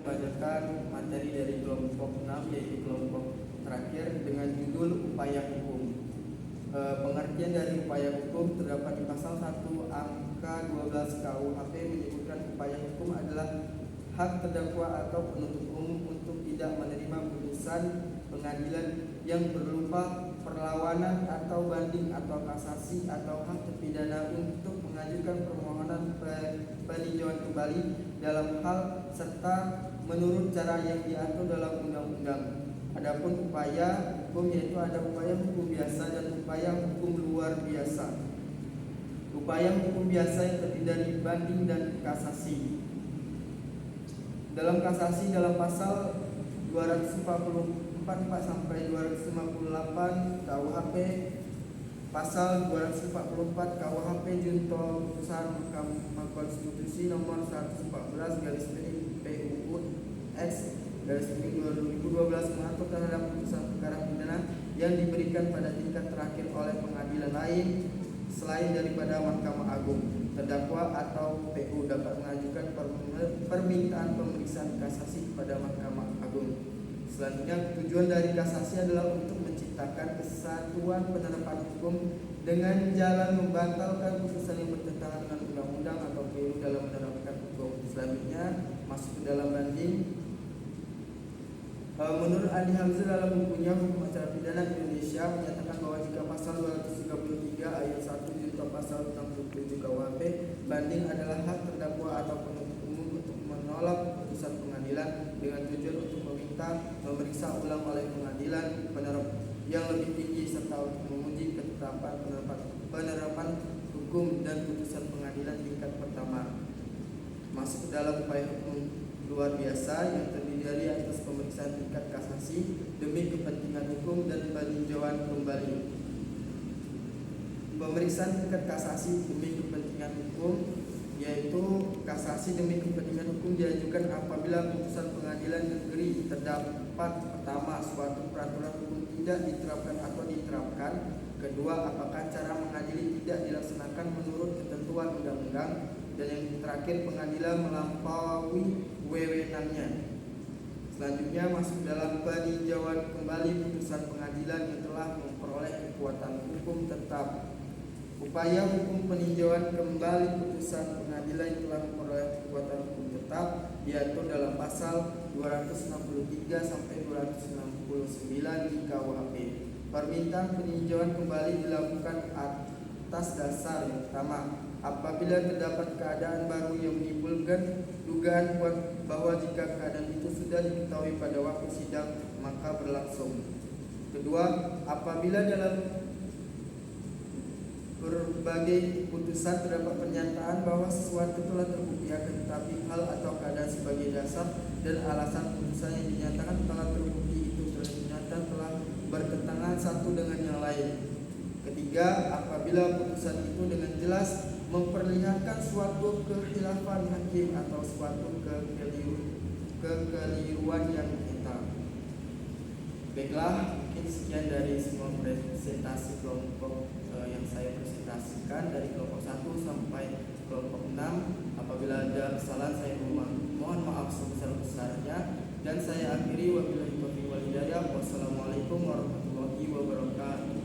membacakan materi dari kelompok 6, yaitu kelompok terakhir, dengan judul upaya hukum. Pengertian dari upaya hukum terdapat di pasal 1 angka 12 KUHP menyebutkan upaya hukum adalah hak terdakwa atau penuntut umum untuk tidak menerima putusan pengadilan yang berupa perlawanan atau banding atau kasasi, atau hak terpidana untuk mengajukan permohonan peninjauan kembali dalam hal serta menurut cara yang diatur dalam undang-undang. Adapun upaya hukum yaitu ada upaya hukum biasa dan upaya hukum luar biasa. Upaya hukum biasa yang terdiri dari banding dan kasasi. Dalam kasasi, dalam pasal 244 sampai 258 KUHP, pasal 244 KUHP junto putusan Mahkamah Konstitusi nomor 114 garis miring PUU X garis miring 2012 mengatur terhadap putusan perkara pidana yang diberikan pada tingkat terakhir oleh pengadilan lain selain daripada Mahkamah Agung. Terdakwa atau PU dapat mengajukan permintaan pemeriksaan kasasi kepada Mahkamah Agung. Selanjutnya, tujuan dari kasasi adalah untuk menciptakan kesatuan penerapan hukum dengan jalan membatalkan putusan yang bertentangan dengan undang-undang atau keliru dalam menerapkan hukum. Selanjutnya, masuk ke dalam banding. Menurut Andi Hamzah dalam bukunya Hukum Acara Pidana Indonesia menyatakan bahwa jika pasal 233 ayat 1 junto pasal 67 KUHP, banding adalah hak terdakwa atau penuntut umum untuk menolak putusan pengadilan dengan tujuan untuk meminta memeriksa ulang oleh pengadilan yang lebih tinggi serta untuk menguji ketetapan penerapan hukum dan putusan pengadilan tingkat pertama. Masuk ke dalam upaya hukum luar biasa yang terdiri dari atas pemeriksaan tingkat kasasi demi kepentingan hukum dan peninjauan kembali. Pemeriksaan tingkat kasasi demi kepentingan hukum yaitu kasasi demi kepentingan hukum diajukan apabila putusan pengadilan negeri terdapat: pertama, suatu peraturan hukum tidak diterapkan atau diterapkan; kedua, apakah cara mengadili tidak dilaksanakan menurut ketentuan undang-undang; dan yang terakhir, pengadilan melampaui wewenangnya. Selanjutnya masuk dalam peninjauan kembali putusan pengadilan yang telah memperoleh kekuatan hukum tetap. Upaya hukum peninjauan kembali putusan pengadilan yang telah memperoleh kekuatan hukum tetap diatur dalam pasal 263 sampai 269 di KUHP. Permintaan peninjauan kembali dilakukan atas dasar yang pertama, apabila terdapat keadaan baru yang menimbulkan dugaan kuat bahwa jika keadaan itu sudah diketahui pada waktu sidang maka berlangsung. Kedua, apabila dalam berbagai putusan terdapat pernyataan bahwa sesuatu telah terbukti akan tetapi hal atau keadaan sebagai dasar dan alasan putusan yang dinyatakan telah terbukti itu ternyata telah bertentangan satu dengan yang lain. Ketiga, apabila putusan itu dengan jelas memperlihatkan suatu kekhilafan hakim atau suatu kekeliruan yang nyata. Baiklah, mungkin sekian dari semua presentasi kelompok yang saya presentasikan dari kelompok 1 sampai kelompok 6. Apabila ada kesalahan saya mohon maaf sebesar-besarnya, dan saya akhiri wabillahi taufiq wal hidayah. Wassalamualaikum warahmatullahi wabarakatuh.